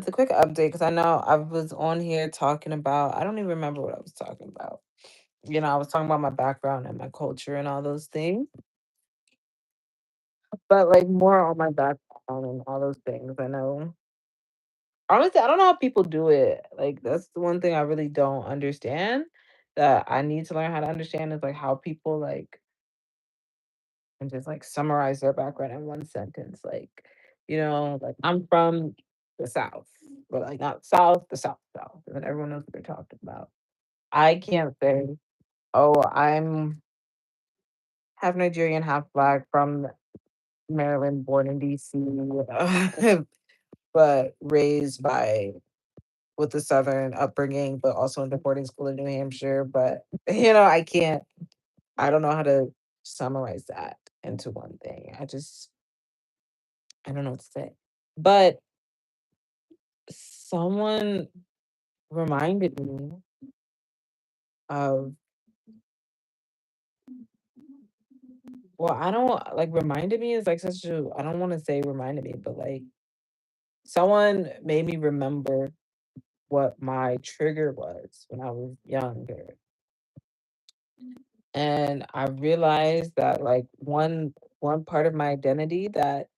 It's a quick update because I know I was on here talking about, I don't even remember what I was talking about. I was talking about my background and my culture and all those things, but like more on my background and all those things. I know. Honestly, I don't know how people do it. Like, that's the one thing I really don't understand that I need to learn how to understand is like how people like and just like summarize their background in one sentence. Like I'm from the South, but like not South, the South, South. And then everyone knows what they're talking about. I can't say, oh, I'm half Nigerian, half black from Maryland, born in DC, but raised by with a Southern upbringing, but also in the boarding school in New Hampshire. But I can't. I don't know how to summarize that into one thing. I don't know what to say. But someone reminded me of, well, I don't like reminded me is like such a, I don't want to say reminded me, but like someone made me remember what my trigger was when I was younger. And I realized that like one part of my identity that,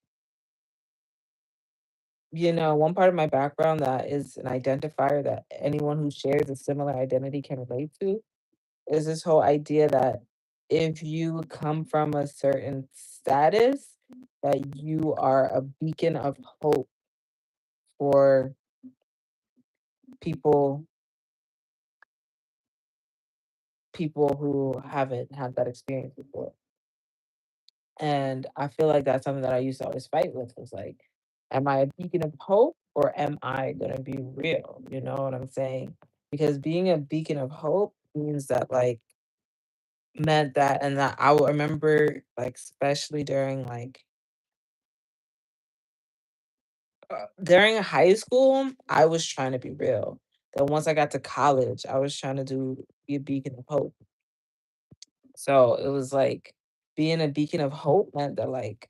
one part of my background that is an identifier that anyone who shares a similar identity can relate to is this whole idea that if you come from a certain status, that you are a beacon of hope for people people who haven't had that experience before. And I feel like that's something that I used to always fight with was like, am I a beacon of hope or am I gonna be real? You know what I'm saying? Because being a beacon of hope means that like meant that and that I will remember like especially during high school, I was trying to be real. Then once I got to college, I was trying to be a beacon of hope. So it was like being a beacon of hope meant that like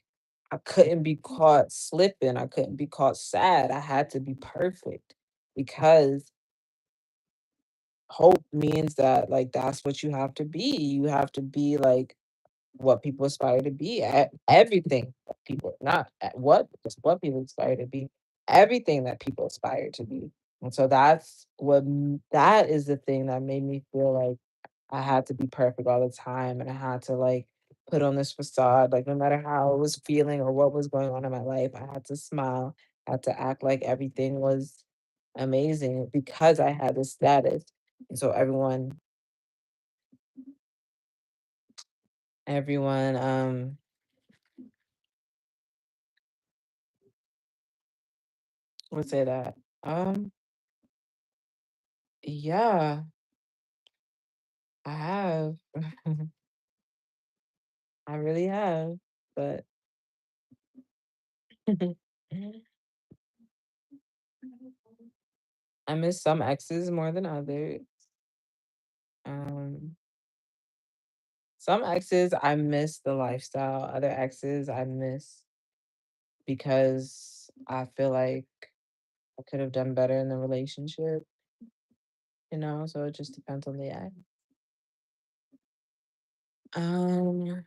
I couldn't be caught slipping. I couldn't be caught sad. I had to be perfect because hope means that like that's what you have to be. You have to be like what people aspire to be at everything that people not at what just what people aspire to be, everything that people aspire to be. And so that is the thing that made me feel like I had to be perfect all the time and I had to like put on this facade, like no matter how I was feeling or what was going on in my life, I had to smile, I had to act like everything was amazing because I had this status. And so everyone would say that. Um Yeah, I have. I really have, but I miss some exes more than others. Um, some exes, I miss the lifestyle. Other exes, I miss because I feel like I could have done better in the relationship, so it just depends on the ex. Um,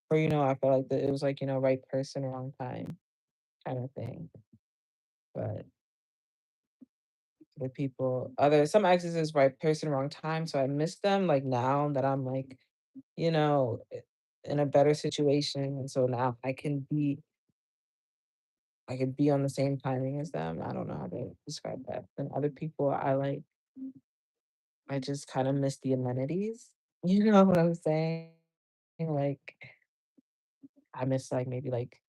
or, I feel like that it was like, right person, wrong time kind of thing. But the people other some exes is right person, wrong time, so I miss them, like, now that I'm, like, you know, I in a better situation, and so now I could be on the same timing as them. I don't know how to describe that. And other people, I just kinda miss the amenities, you know what I'm saying? Like, I miss, like, maybe, like,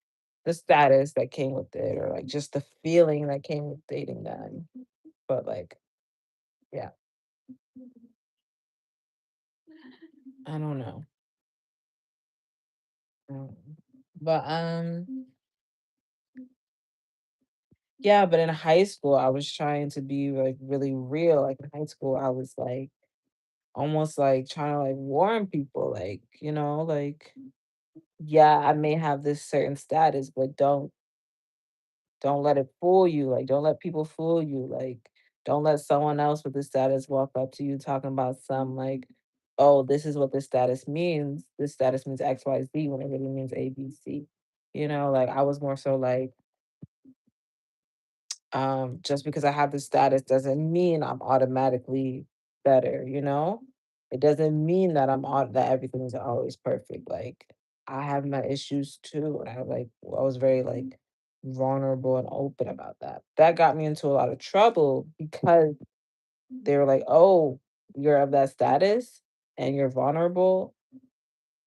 the status that came with it or, like, just the feeling that came with dating them, but, like, yeah, I don't know. Mm. But yeah, but in high school, I was trying to be like really real. Like in high school, I was like almost like trying to like warn people, like, like, yeah, I may have this certain status, but don't don't let it fool you. Like, don't let people fool you. Like, don't let someone else with the status walk up to you talking about some like, oh, this is what this status means. This status means X, Y, Z when it really means A, B, C. Like I was more so like, just because I have the status doesn't mean I'm automatically better. It doesn't mean that that everything is always perfect. Like I have my issues too. And I was very like vulnerable and open about that. That got me into a lot of trouble because they were like, "Oh, you're of that status and you're vulnerable."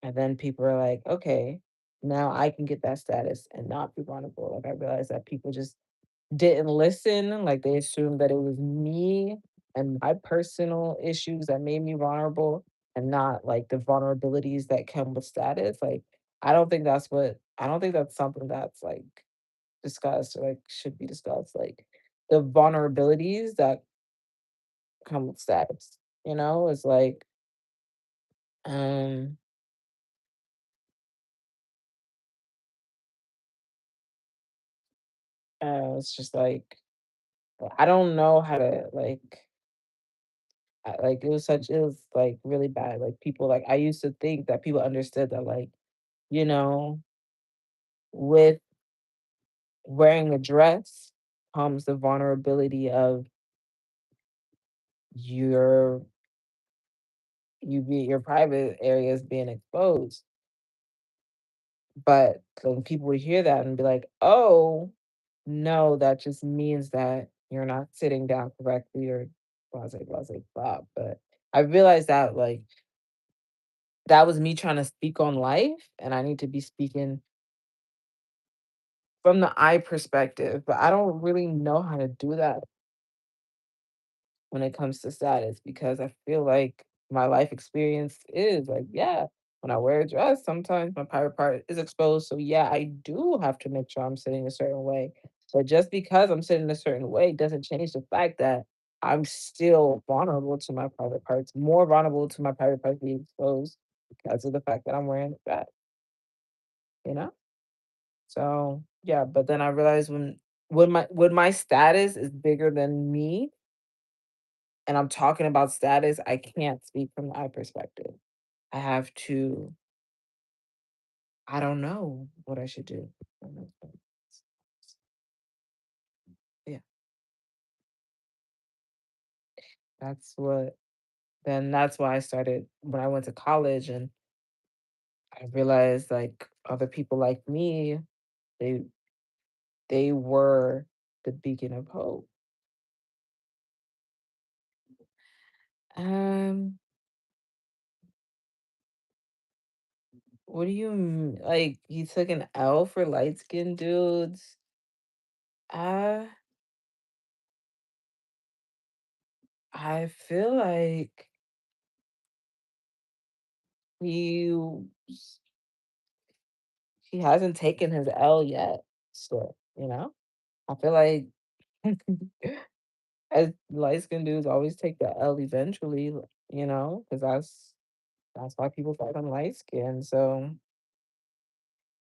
And then people are like, "Okay, now I can get that status and not be vulnerable." Like I realized that people just didn't listen, like, they assumed that it was me and my personal issues that made me vulnerable and not, like, the vulnerabilities that come with status, like, I don't think that's something that's, like, discussed or, like, should be discussed, like, the vulnerabilities that come with status, it's like, um, it's just like, I don't know how to, it was, like, really bad, like, people like, I used to think that people understood that, like, you know, with wearing a dress comes the vulnerability of your your private areas being exposed. But when people would hear that and be like, "Oh, no, that just means that you're not sitting down correctly or blah, blah, blah, blah." But I realized that like that was me trying to speak on life, and I need to be speaking from the I perspective, but I don't really know how to do that when it comes to status because I feel like my life experience is like, yeah, when I wear a dress, sometimes my private part is exposed. So yeah, I do have to make sure I'm sitting a certain way. But just because I'm sitting a certain way doesn't change the fact that I'm still vulnerable to my private parts, more vulnerable to my private parts being exposed because of the fact that I'm wearing a dress, you know? So yeah, but then I realized when my status is bigger than me, and I'm talking about status, I can't speak from the I perspective. I have to I don't know what I should do. I don't know. Yeah, that's what that's why I started when I went to college and I realized like other people like me, they they were the beacon of hope. Um, what do you like you took an L for light skinned dudes? Uh, I feel like he he hasn't taken his L yet still. I feel like as light-skinned dudes always take the L eventually, because that's why people fight on light skin. So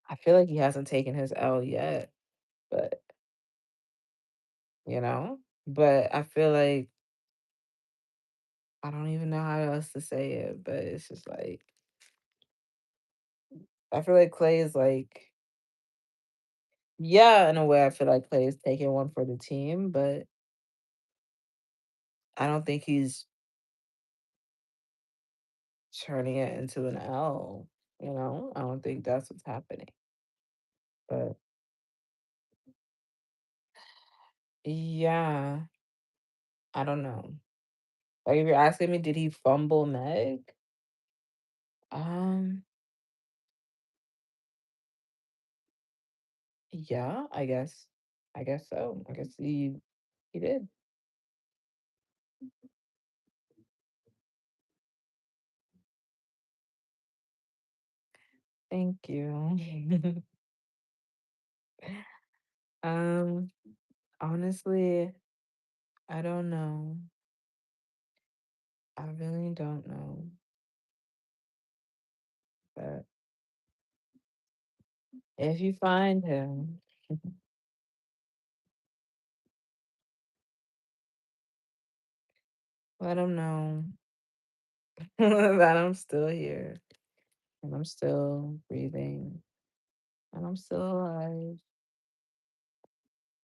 I feel like he hasn't taken his L yet, but you know, but I feel like I don't even know how else to say it, but it's just like I feel like Clay is like, yeah, in a way I feel like Clay is taking one for the team, but I don't think he's turning it into an L. I don't think that's what's happening. But yeah, I don't know. Like if you're asking me, did he fumble Meg? Um, yeah, I guess. I guess so. I guess he did. Thank you. um, honestly, I don't know. I really don't know. But if you find him, Let them know that I'm still here and I'm still breathing and I'm still alive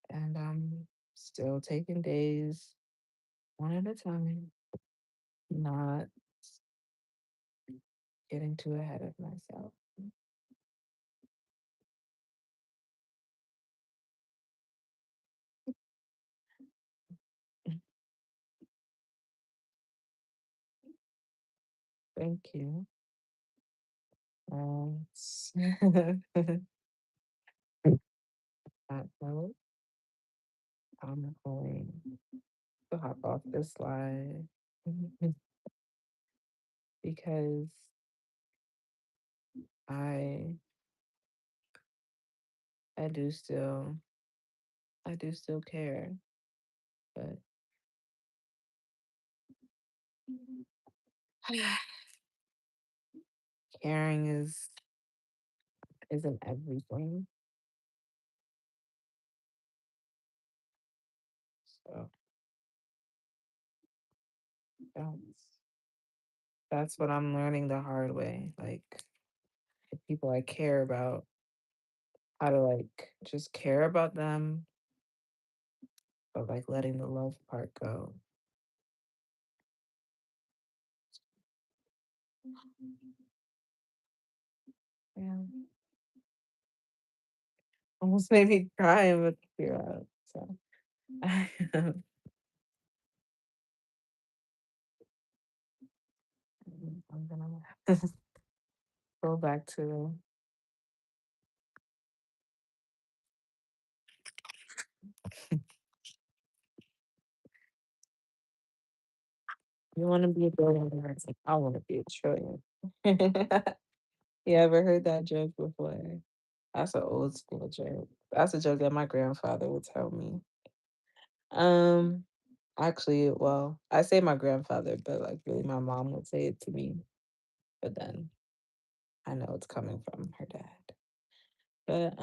and I'm still taking days one at a time, not getting too ahead of myself. Thank you. Um, that note, I'm going to hop off this live because I I do still I do still care, but caring isn't everything. So that's that's what I'm learning the hard way. Like the people I care about, how to like just care about them, but like letting the love part go. Yeah, almost made me cry with the tear out. So I'm gonna go back to. You want to be a billionaire? It's like, I want to be a trillion. You ever heard that joke before? That's an old school joke. That's a joke that my grandfather would tell me. Um, actually, well, I say my grandfather, but like really my mom would say it to me. But then I know it's coming from her dad. But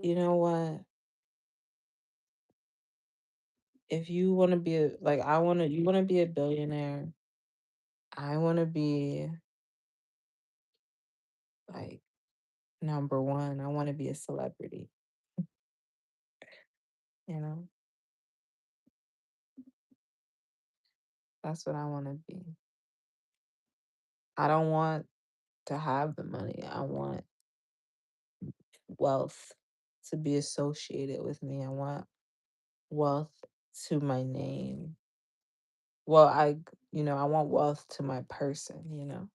you know what? If you want to be a like I want to you want to be a billionaire. I want to be like number 1. I want to be a celebrity, you know? That's what I want to be. I don't want to have the money. I want wealth to be associated with me. I want wealth to my name. Well, I want wealth to my person.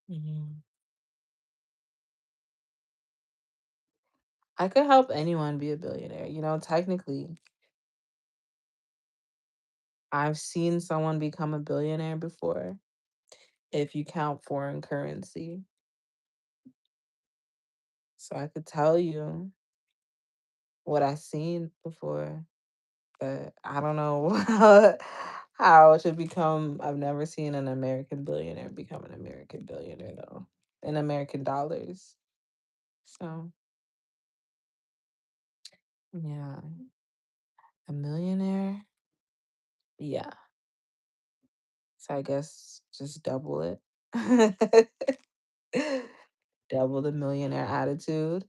Mhm. I could help anyone be a billionaire. Technically, I've seen someone become a billionaire before if you count foreign currency. So I could tell you what I've seen before, but I don't know how to become. I've never seen an American billionaire become an American billionaire though, in American dollars. So yeah, a millionaire. Yeah. So I guess just double it. Double the millionaire attitude.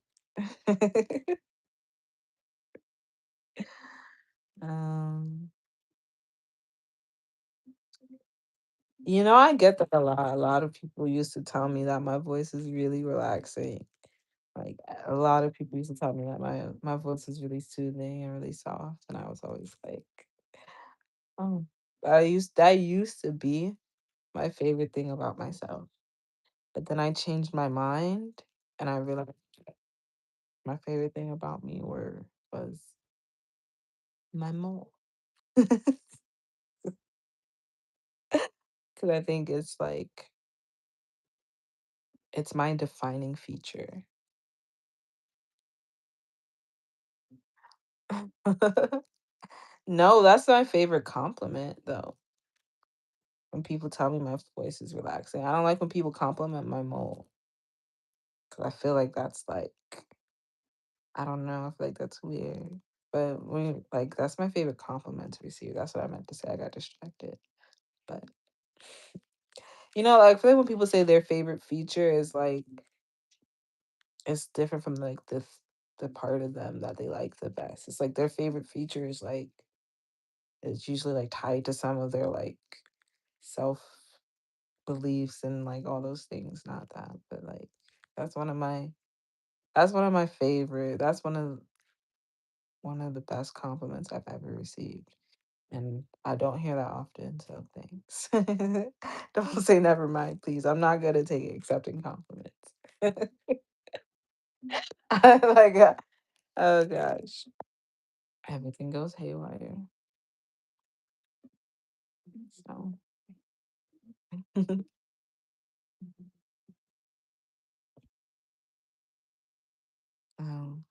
um, I get that a lot. A lot of people used to tell me that my voice is really relaxing. Like a lot of people used to tell me that my voice is really soothing and really soft, and I was always like, oh, that used to be my favorite thing about myself. But then I changed my mind, and I realized my favorite thing about me was my mole. Because I think it's my defining feature. No, that's my favorite compliment though. When people tell me my voice is relaxing. I don't like when people compliment my mole. 'cause I feel like that's like I don't know, I feel like that's weird. But when like that's my favorite compliment to receive. That's what I meant to say. I got distracted. But like, I feel like when people say their favorite feature is like it's different from like the part of them that they like the best. It's like their favorite feature is like it's usually like tied to some of their like self beliefs and like all those things. Not that, but like that's one of my that's one of my favorite. That's one of the best compliments I've ever received. And I don't hear that often, so thanks. Don't say never mind, please. I'm not good at taking accepting compliments. like, oh gosh, everything goes haywire. So, um,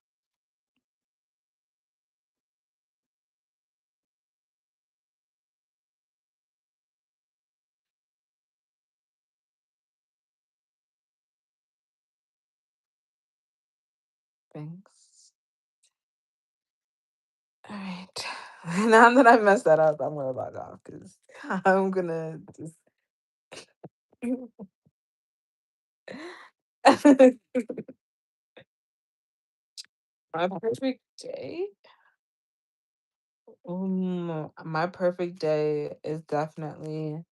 thanks. All right. Now that I messed that up, I'm gonna log off because I'm gonna just. My perfect day. My perfect day is definitely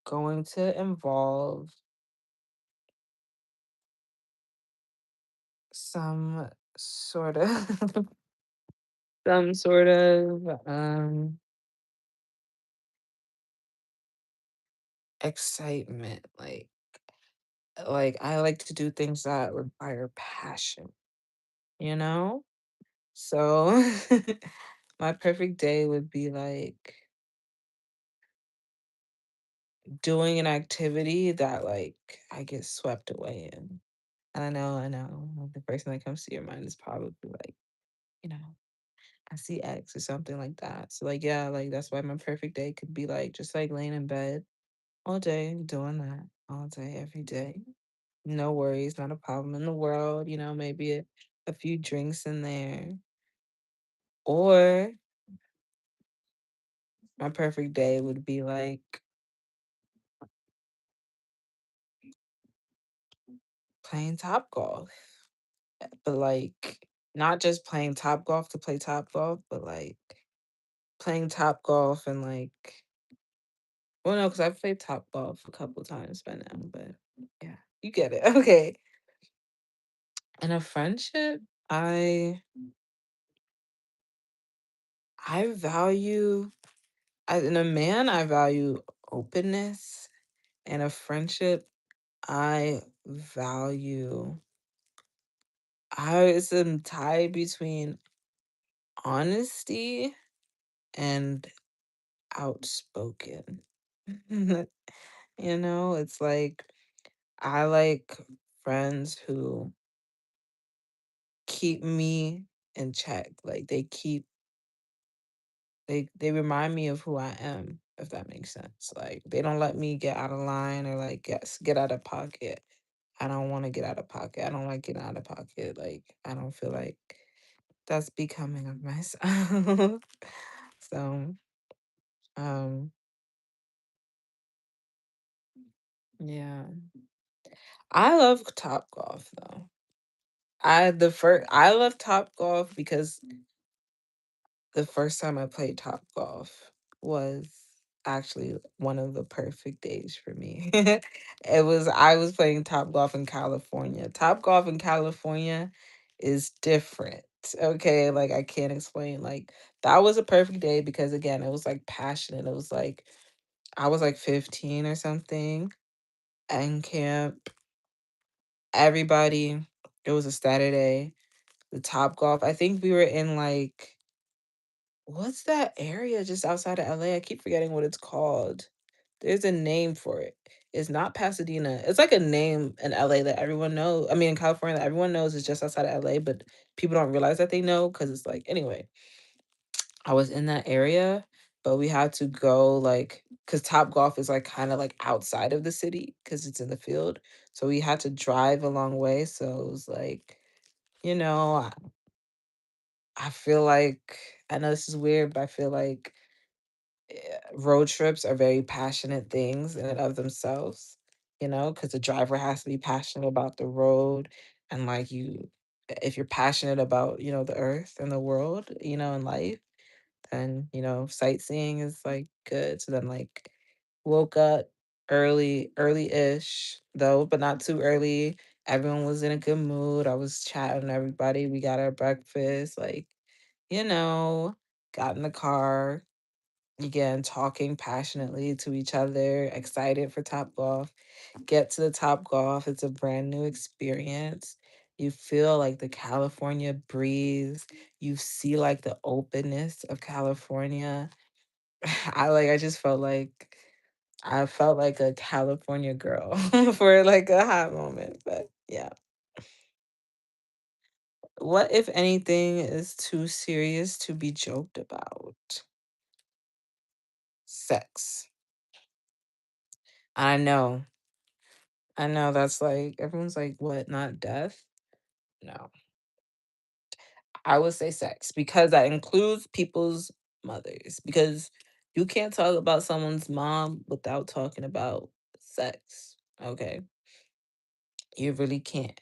going to involve some sort of some sort of excitement. Like I like to do things that require passion, you know? So my perfect day would be like doing an activity that like I get swept away in. And I know. The first thing that comes to your mind is probably like, you know, I see X or something like that. So like yeah, like that's why my perfect day could be like just like laying in bed all day doing that all day every day. No worries, not a problem in the world, maybe a few drinks in there. Or my perfect day would be like playing top golf. But like not just playing top golf to play top golf, but like playing top golf and like well no, because I've played top golf a couple times by now, but yeah, you get it. Okay. In a friendship, I I value in a man, I value openness. In a friendship, I value it's a tie between honesty and outspoken. It's like I like friends who keep me in check. Like they remind me of who I am, if that makes sense. Like they don't let me get out of line or like get out of pocket. I don't want to get out of pocket. I don't like getting out of pocket. Like I don't feel like that's becoming of myself. So, um, yeah. I love Top Golf though. I love Top Golf because the first time I played Top Golf was actually one of the perfect days for me. I was playing Top Golf in California. Top Golf in California is different. Okay, like I can't explain. Like that was a perfect day because again, it was like passionate. It was like I was like 15 or something in camp. Everybody, it was a Saturday. The Top Golf. I think we were in like what's that area just outside of LA? I keep forgetting what it's called. There's a name for it. It's not Pasadena. It's like a name in LA that everyone knows. I mean, in California that everyone knows is just outside of LA, but people don't realize that they know because it's like, anyway, I was in that area but we had to go like because Top Golf is like kind of like outside of the city because it's in the field. So we had to drive a long way. So it was like, you know, I feel like I know this is weird, but I feel like road trips are very passionate things in and of themselves, because the driver has to be passionate about the road and like if you're passionate about, the earth and the world, and life, then, sightseeing is like good. So then like woke up early-ish though, but not too early. Everyone was in a good mood. I was chatting with everybody. We got our breakfast, like, you know, got in the car, again, talking passionately to each other, excited for Top Golf. Get to the Top Golf, it's a brand new experience. You feel like the California breeze. You see like the openness of California. I just felt like I felt like a California girl for like a hot moment. But yeah. What, if anything, is too serious to be joked about? Sex. I know. I know that's like everyone's like, "What, not death?" No. I would say sex because that includes people's mothers, because you can't talk about someone's mom without talking about sex, okay? You really can't.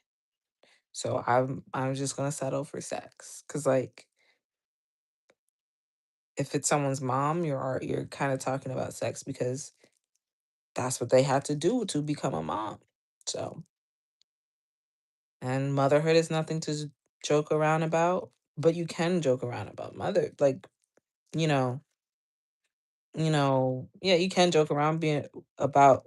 So I'm just gonna settle for sex, cause like, if it's someone's mom, you're kinda talking about sex because that's what they had to do to become a mom. So, and motherhood is nothing to joke around about, but you can joke around about like, you know, yeah, you can joke around being about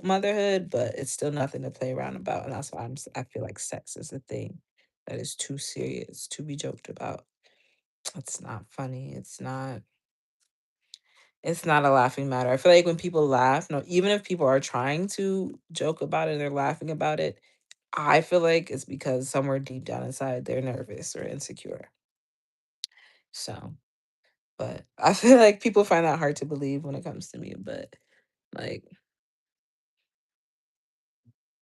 motherhood, but it's still nothing to play around about, and that's why I feel like sex is a thing that is too serious to be joked about. It's not funny. It's not a laughing matter. I feel like when people laugh, no, even if people are trying to joke about it, they're laughing about it. I feel like it's because somewhere deep down inside they're nervous or insecure. So, but I feel like people find that hard to believe when it comes to me, but like,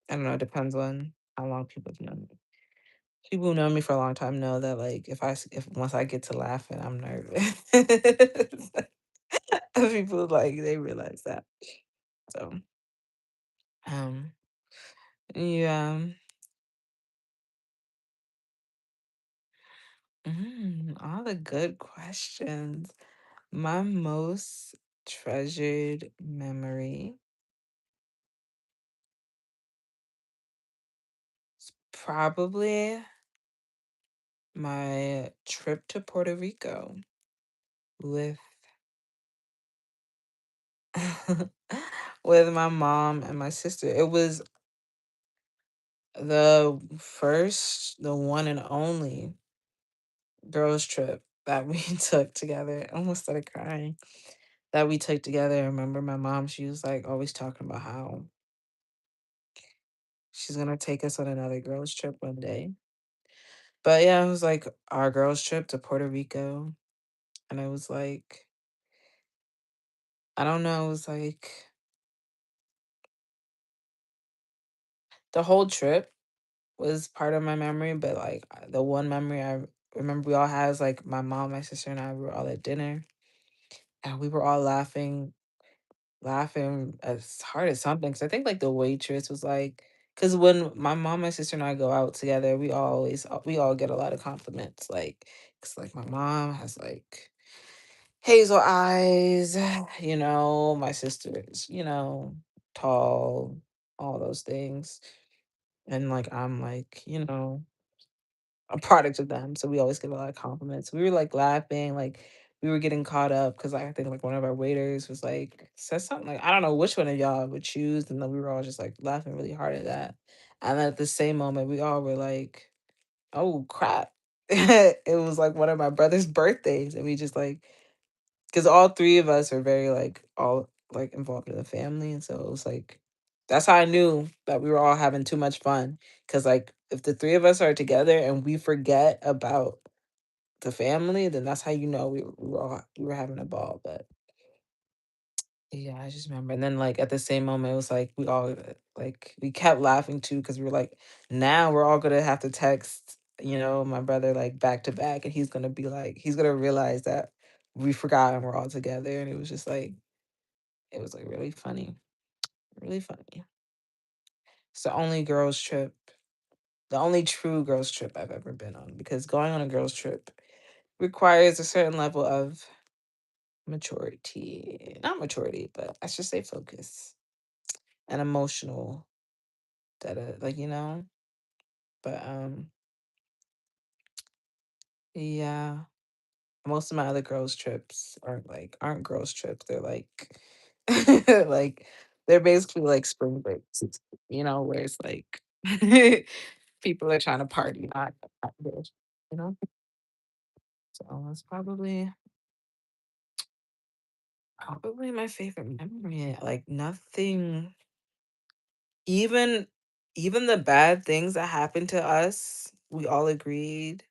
I don't know, it depends on how long people have known me. People who know me for a long time know that like if once I get to laughing, I'm nervous. People like they realize that. So, um, yeah. All the good questions. My most treasured memory is probably my trip to Puerto Rico with with my mom and my sister. It was the one and only girls trip that we took together. I almost started crying. That we took together. I remember my mom, she was like always talking about how she's gonna take us on another girls trip one day. But yeah, it was like our girls trip to Puerto Rico. And it was like, I don't know, it was like the whole trip was part of my memory, but like the one memory I remember we all had is like my mom, my sister, and I, we were all at dinner and we were all laughing as hard as something. Cause I think like the waitress was like, cause when my mom, my sister, and I go out together, we all get a lot of compliments. Like, cause like my mom has like hazel eyes, my sister is, tall, all those things. And like I'm like, a product of them. So we always get a lot of compliments. We were like laughing, like we were getting caught up because I think like one of our waiters was like said something like, I don't know which one of y'all would choose. And then we were all just like laughing really hard at that. And then at the same moment we all were like, oh crap. It was like one of my brother's birthdays. And we just like, because all three of us are very like all like involved in the family. And so it was like that's how I knew that we were all having too much fun. Cause like if the three of us are together and we forget about the family, then that's how you know we were having a ball. But Yeah, I just remember, and then, like, at the same moment, it was like we all, like, we kept laughing too because we were like, now we're all gonna have to text, my brother, like, back to back, and he's gonna be like, he's gonna realize that we forgot and we're all together, and it was just like, it was like really funny, really funny. It's the only girls trip, the only true girls trip I've ever been on, because going on a girls trip requires a certain level of maturity, not maturity, but I should say focus and emotional that like but yeah, most of my other girls trips aren't girls trips, they're like like they're basically like spring breaks, where it's like people are trying to party, not girls, you know so it's probably my favorite memory, like nothing, even even the bad things that happened to us, we all agreed,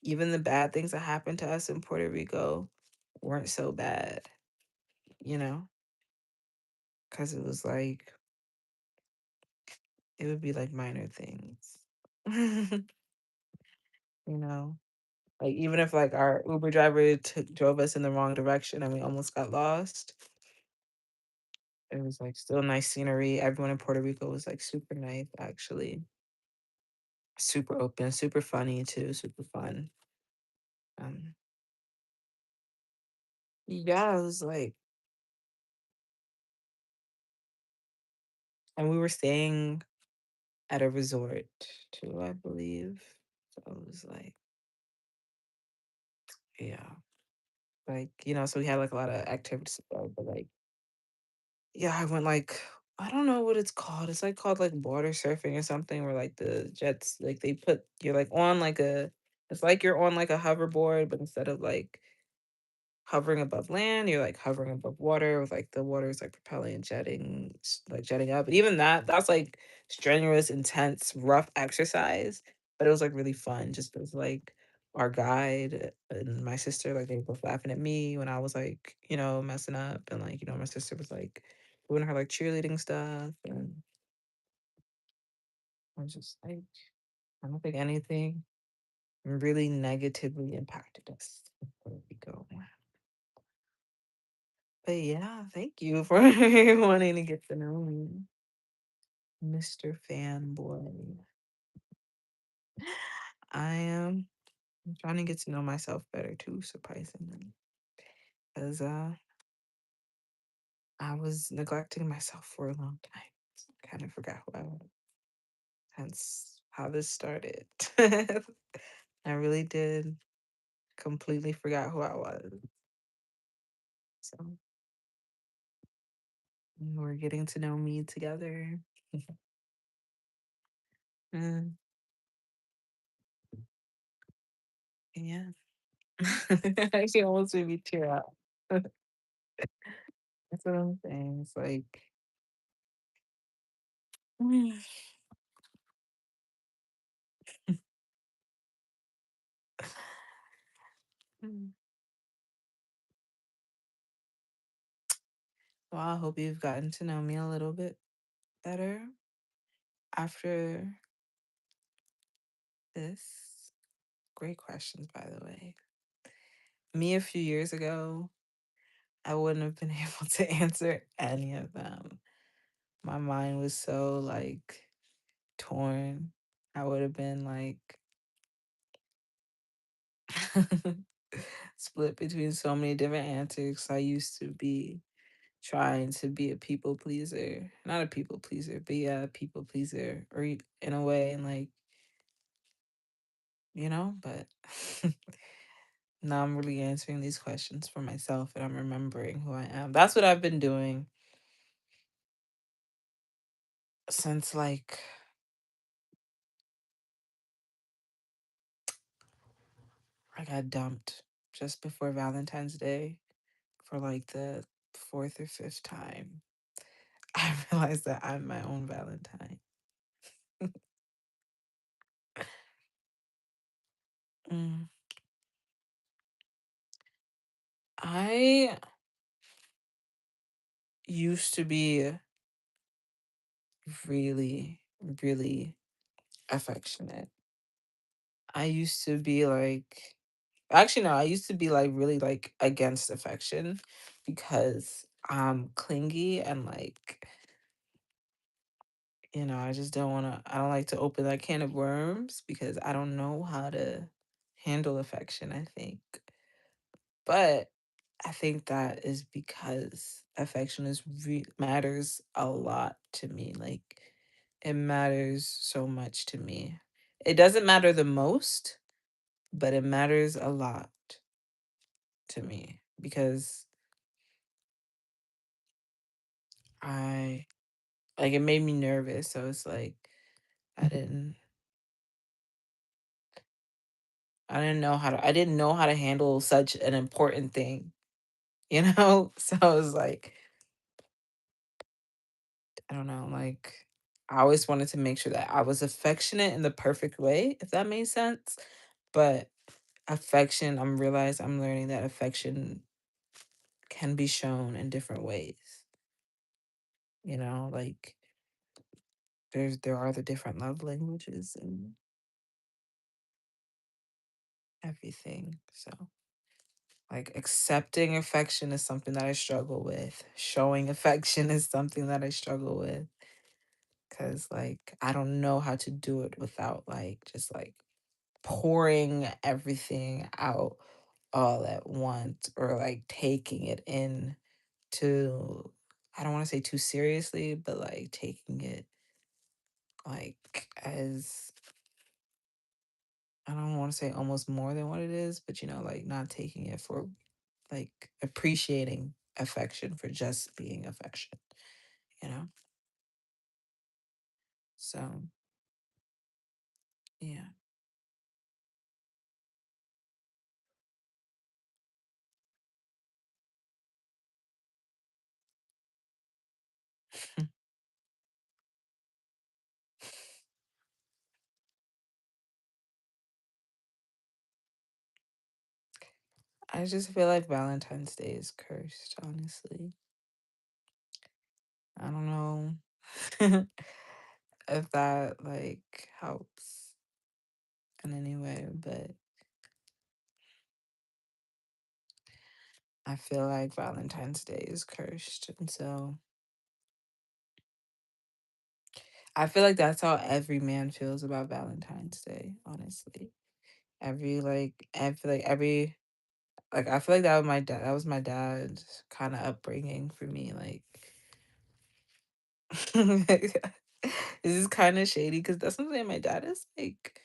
even the bad things that happened to us in Puerto Rico weren't so bad, you know, because it was like it would be like minor things. you know, like even if like our Uber driver drove us in the wrong direction and we almost got lost, it was like still nice scenery. Everyone in Puerto Rico was like super nice, actually. Super open, super funny too, super fun. Um, yeah, it was like, and we were staying at a resort too, I believe. So it was like, yeah, like, so we had like a lot of activities to go, but like, yeah, I went like, I don't know what it's called. It's like called like water surfing or something, where like the jets, like you're like on like it's like you're on like a hoverboard, but instead of like hovering above land, you're like hovering above water with like the water is like propelling and like jetting up. And even that's like strenuous, intense, rough exercise. But it was like really fun just as like our guide and my sister, like they were both laughing at me when I was like, messing up. And like, my sister was like doing her like cheerleading stuff. And I was just like, I don't think anything really negatively impacted us in Puerto Rico. But yeah, thank you for wanting to get to know me, Mr. Fanboy. I am I'm trying to get to know myself better too, surprisingly. Because I was neglecting myself for a long time. Kind of forgot who I was. Hence how this started. I really did completely forgot who I was. So we're getting to know me together. Mm, yeah. She almost made me tear up. That's what I'm saying. It's like, well, I hope you've gotten to know me a little bit better after this. Great questions, by the way. Me a few years ago, I wouldn't have been able to answer any of them. My mind was so like torn. I would have been like split between so many different answers. I used to be trying to be a people pleaser. Not a people pleaser, but yeah, a people pleaser, or in a way, and like, but now I'm really answering these questions for myself and I'm remembering who I am. That's what I've been doing since like I got dumped just before Valentine's Day for like the fourth or fifth time. I realized that I'm my own Valentine. Mm. I used to be really, really affectionate. I used to be like, actually, no, I used to be like really like against affection because I'm clingy and like, I just don't want to, I don't like to open that can of worms because I don't know how to handle affection, I think. But I think that is because affection matters a lot to me. Like it matters so much to me. It doesn't matter the most, but it matters a lot to me because I like it made me nervous. So it's like I didn't I didn't know how to handle such an important thing, you know? So I was like, I don't know, like I always wanted to make sure that I was affectionate in the perfect way, if that made sense. But affection, I'm learning that affection can be shown in different ways. Like there are the different love languages and everything. So like accepting affection is something that I struggle with. Showing affection is something that I struggle with. Cause like I don't know how to do it without like just like pouring everything out all at once or like taking it in too, I don't want to say too seriously, but like taking it like as, I don't want to say almost more than what it is, but like not taking it for like appreciating affection for just being affection, you know? So, yeah. I just feel like Valentine's Day is cursed, honestly. I don't know if that like helps in any way, but I feel like Valentine's Day is cursed. And so I feel like that's how every man feels about Valentine's Day, honestly. I feel like I feel like that was my dad's kind of upbringing for me. Like this is kind of shady because that's something my dad is like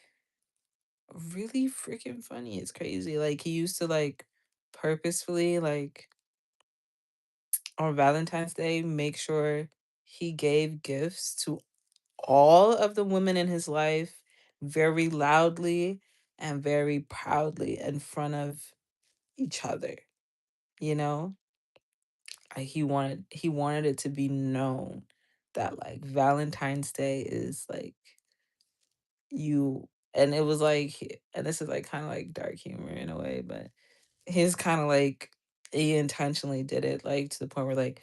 really freaking funny. It's crazy. Like he used to like purposefully like on Valentine's Day make sure he gave gifts to all of the women in his life very loudly and very proudly in front of each other, you know? He wanted it to be known that like Valentine's Day is like you, and it was like, and this is like kind of like dark humor in a way, but his kind of like he intentionally did it like to the point where like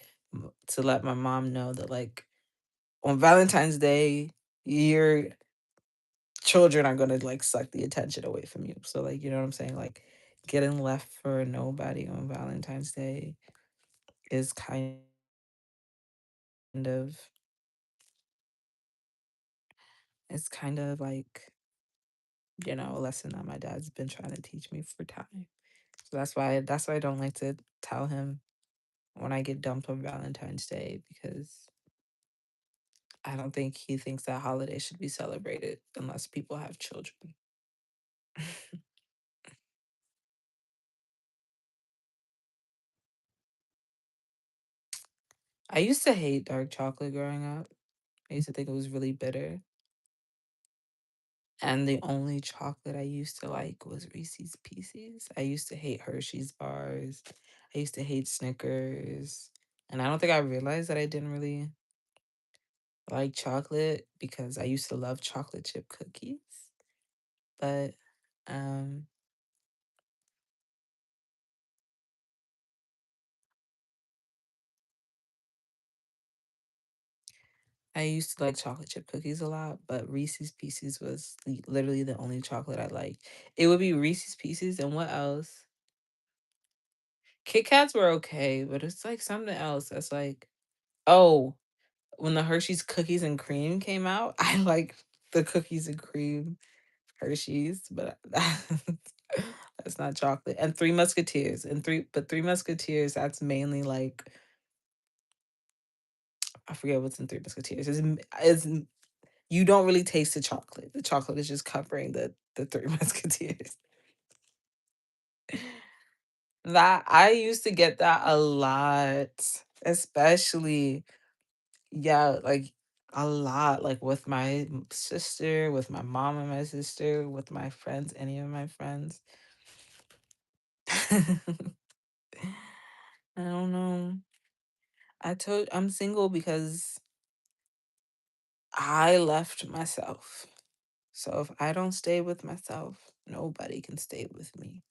to let my mom know that like on Valentine's Day your children are gonna like suck the attention away from you. So like you know what I'm saying? Like getting left for nobody on Valentine's Day is of kind of like, a lesson that my dad's been trying to teach me for time. So that's why I don't like to tell him when I get dumped on Valentine's Day because I don't think he thinks that holiday should be celebrated unless people have children. I used to hate dark chocolate growing up. I used to think it was really bitter. And the only chocolate I used to like was Reese's Pieces. I used to hate Hershey's bars. I used to hate Snickers. And I don't think I realized that I didn't really like chocolate because I used to love chocolate chip cookies. But um I used to like chocolate chip cookies a lot, but Reese's Pieces was literally the only chocolate I liked. It would be Reese's Pieces and what else? Kit Kats were okay, but it's like something else that's like, oh, when the Hershey's Cookies and Cream came out, I liked the cookies and cream Hershey's, but that's not chocolate. And Three Musketeers and Three Musketeers, that's mainly like I forget what's in Three Musketeers. It's you don't really taste the chocolate. The chocolate is just covering the Three Musketeers. That I used to get that a lot, especially yeah, like a lot, like with my sister, with my mom and my sister, with my friends, any of my friends. I don't know. I'm single because I left myself. So if I don't stay with myself, nobody can stay with me.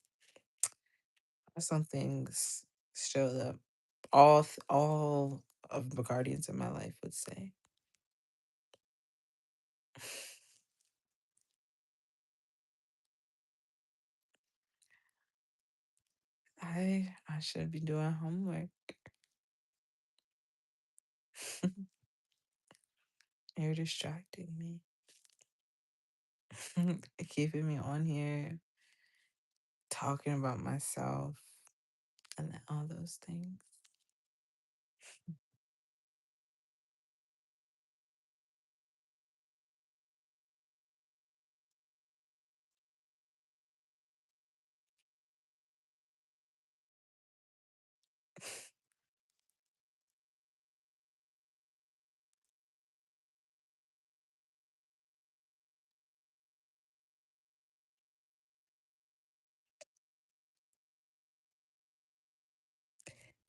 That's some things show that all of the guardians in my life would say. I should be doing homework. You're distracting me. Keeping me on here talking about myself and all those things.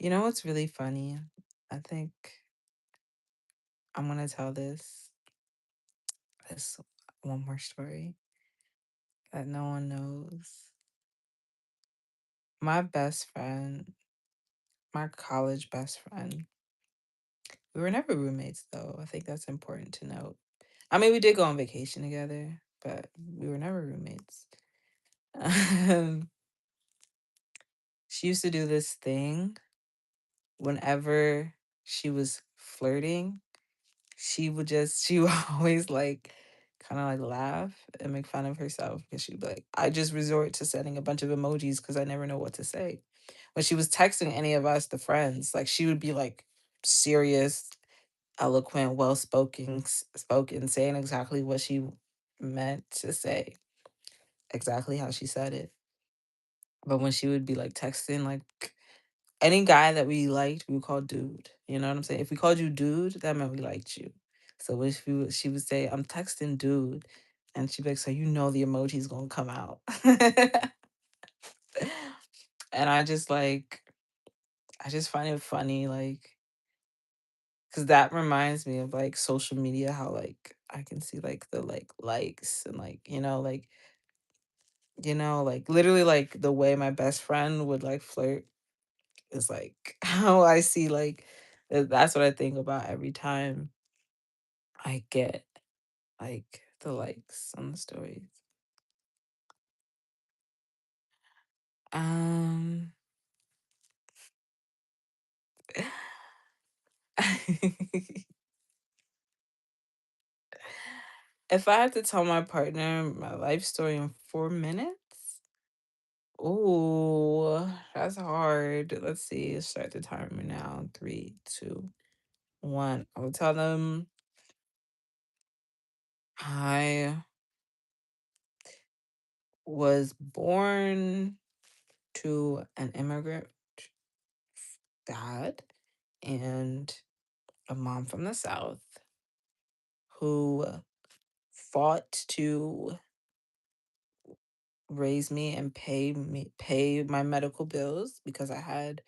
You know what's really funny? I think I'm gonna tell this one more story that no one knows. My best friend, my college best friend, we were never roommates though. I think that's important to note. I mean, we did go on vacation together, but we were never roommates. Um, she used to do this thing whenever she was flirting. She would always like kind of like laugh and make fun of herself because she'd be like, I just resort to sending a bunch of emojis because I never know what to say. When she was texting any of us, the friends, like she would be like serious, eloquent, well spoken, saying exactly what she meant to say, exactly how she said it. But when she would be like texting, like any guy that we liked, we would call dude. You know what I'm saying? If we called you dude, that meant we liked you. So if she would say, I'm texting dude, and she'd be like, so you know the emoji's gonna come out. And I just find it funny, like, because that reminds me of like social media, how like I can see like the likes and like, like literally like the way my best friend would like flirt is like how I see like that's what I think about every time I get like the likes on the stories. Um if I had to tell my partner my life story in 4 minutes, oh, that's hard. Let's see. Start the timer now. Three, two, one. I will tell them I was born to an immigrant dad and a mom from the South who fought to raise me and pay my medical bills because I had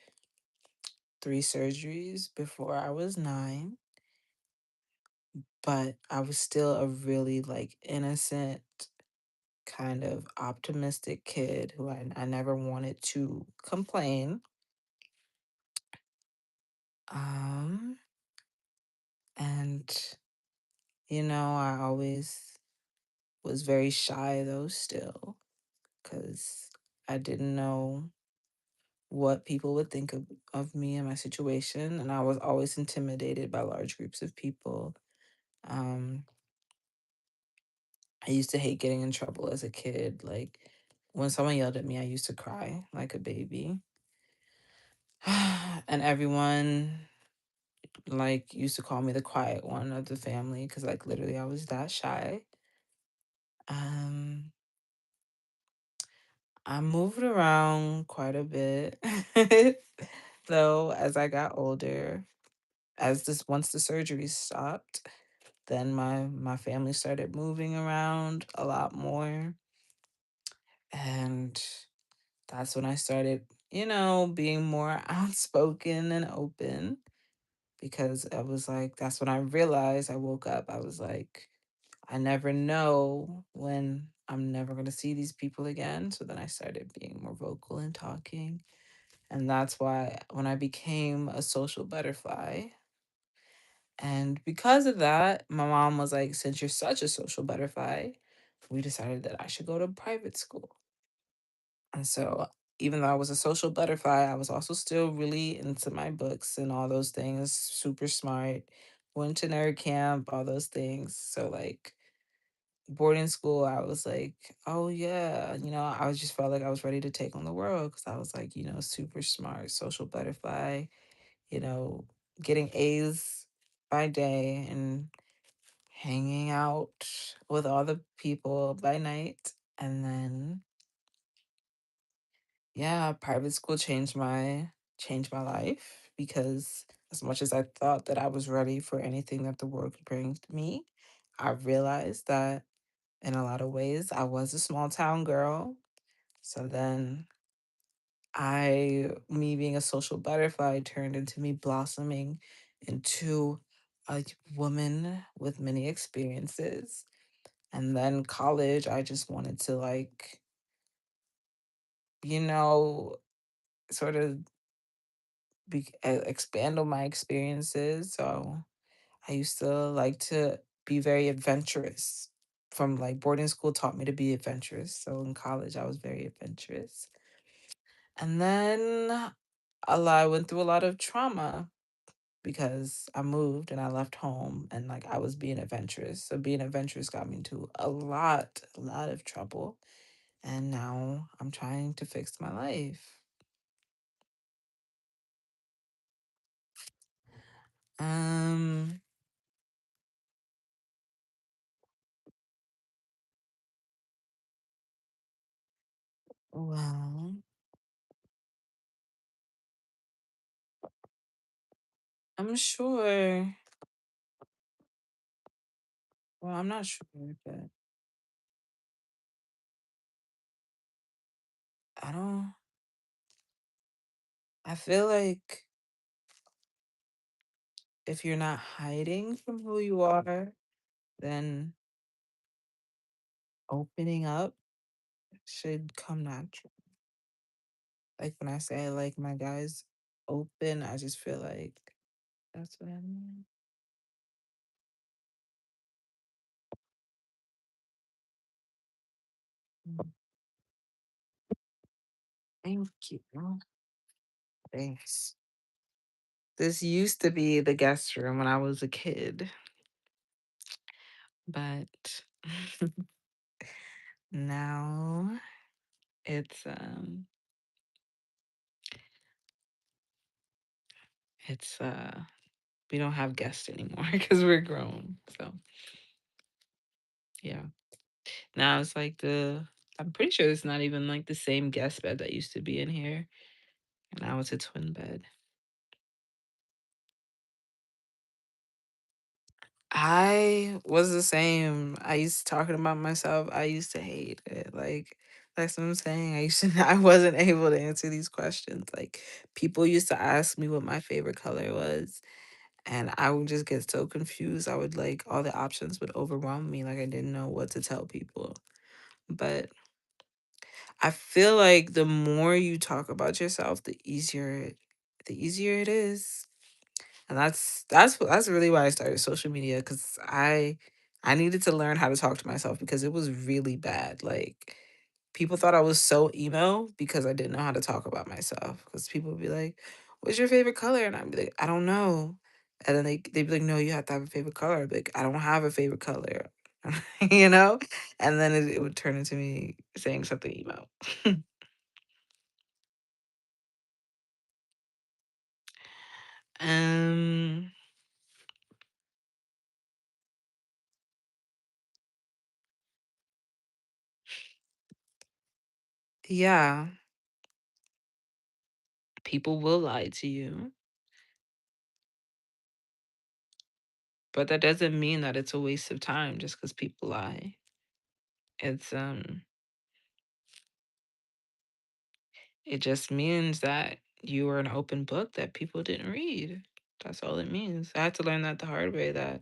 3 surgeries before I was 9, but I was still a really like innocent, kind of optimistic kid who I never wanted to complain. Um and I always was very shy though still, because I didn't know what people would think of me and my situation, and I was always intimidated by large groups of people. Um, I used to hate getting in trouble as a kid. Like when someone yelled at me, I used to cry like a baby. And everyone like used to call me the quiet one of the family because like literally I was that shy. Um, I moved around quite a bit though as I got older. As this once the surgery stopped, then my family started moving around a lot more, and that's when I started, being more outspoken and open, because I was like that's when I realized. I woke up, I was like, I never know when I'm never going to see these people again. So then I started being more vocal and talking. And that's why when I became a social butterfly, and because of that, my mom was like, since you're such a social butterfly, we decided that I should go to private school. And so even though I was a social butterfly, I was also still really into my books and all those things, super smart, went to nerd camp, all those things. So like boarding school, I was like, oh yeah, I was just felt like I was ready to take on the world because I was like, super smart, social butterfly, you know, getting A's by day and hanging out with all the people by night. And then yeah, private school changed my life, because as much as I thought that I was ready for anything that the world could bring to me, I realized that in a lot of ways I was a small town girl. So then me being a social butterfly turned into me blossoming into a woman with many experiences. And then college, I just wanted to like, you know, sort of expand on my experiences. So I used to like to be very adventurous. From like boarding school taught me to be adventurous. So in college, I was very adventurous. And then I went through a lot of trauma because I moved and I left home, and like I was being adventurous. So being adventurous got me into a lot of trouble. And now I'm trying to fix my life. Um, well, I'm sure. Well, I'm not sure, but I don't, I feel like if you're not hiding from who you are, then opening up should come natural. Like when I say like my guys open, I just feel like that's what I mean. Mm. Thank you. Thanks. This used to be the guest room when I was a kid, but now it's we don't have guests anymore because we're grown. So yeah. Now it's like I'm pretty sure it's not even like the same guest bed that used to be in here. And now it's a twin bed. I was the same. I used to talking about myself. I used to hate it. Like that's what I'm saying. I used to I wasn't able to answer these questions. Like people used to ask me what my favorite color was, and I would just get so confused. I would like all the options would overwhelm me. Like I didn't know what to tell people. But I feel like the more you talk about yourself, the easier it is. And that's really why I started social media, cuz I I needed to learn how to talk to myself because it was really bad. Like, people thought I was so emo because I didn't know how to talk about myself. Because people would be like, "What's your favorite color?" And I'd be like, "I don't know." And then they'd be like, "No, you have to have a favorite color." I'd be like, "I don't have a favorite color," you know. And then it would turn into me saying something emo. um, yeah, people will lie to you, but that doesn't mean that it's a waste of time just because people lie. It's it just means that you are an open book that people didn't read. That's all it means. I had to learn that the hard way, that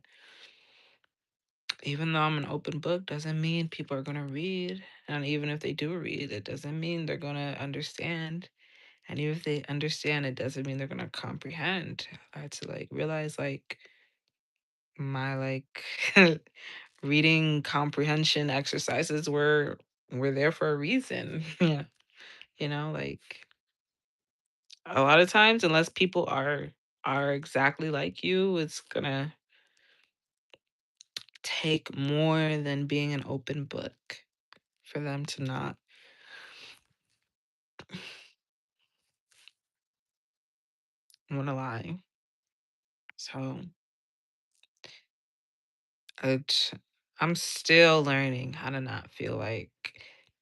even though I'm an open book doesn't mean people are going to read. And even if they do read, it doesn't mean they're going to understand. And even if they understand, it doesn't mean they're going to comprehend. I had to like realize like my like reading comprehension exercises were there for a reason. Yeah. Like a lot of times, unless people are exactly like you, it's gonna take more than being an open book for them to not want to lie. So it, I'm still learning how to not feel like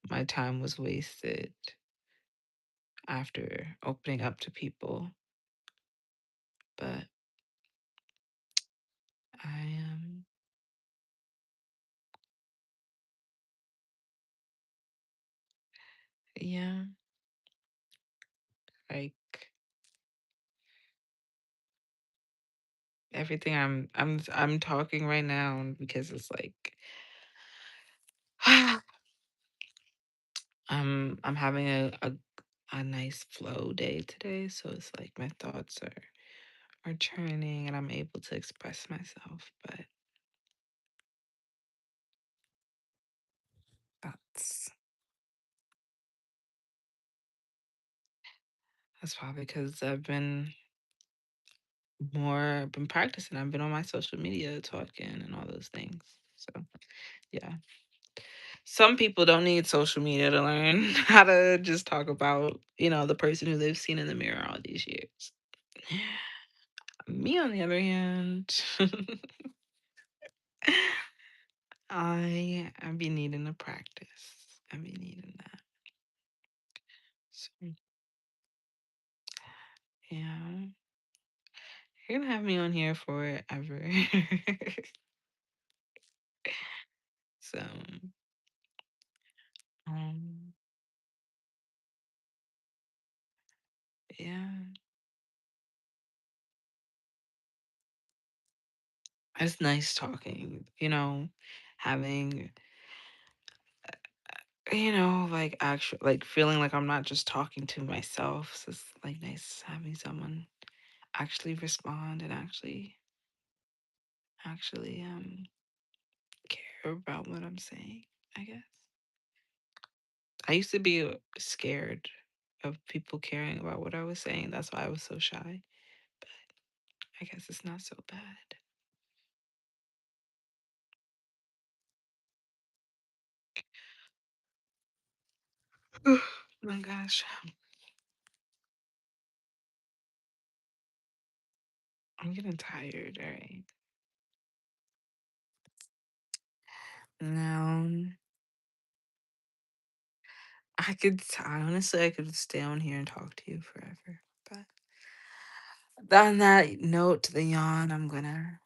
my time was wasted after opening up to people. But I am, yeah, like everything I'm talking right now because it's like I'm having a nice flow day today, so it's like my thoughts are turning and I'm able to express myself. But that's that's probably because been practicing. I've been on my social media talking and all those things. So yeah. Some people don't need social media to learn how to just talk about, the person who they've seen in the mirror all these years. Me, on the other hand, I be needing to practice. I be needing that. So yeah, you're gonna have me on here forever. So um, yeah, it's nice talking. Having like actual like feeling like I'm not just talking to myself. So it's like nice having someone actually respond and actually care about what I'm saying, I guess. I used to be scared of people caring about what I was saying. That's why I was so shy. But I guess it's not so bad. Oh my gosh. I'm getting tired, all right. Now, honestly, I could stay on here and talk to you forever. But on that note, the yawn, I'm gonna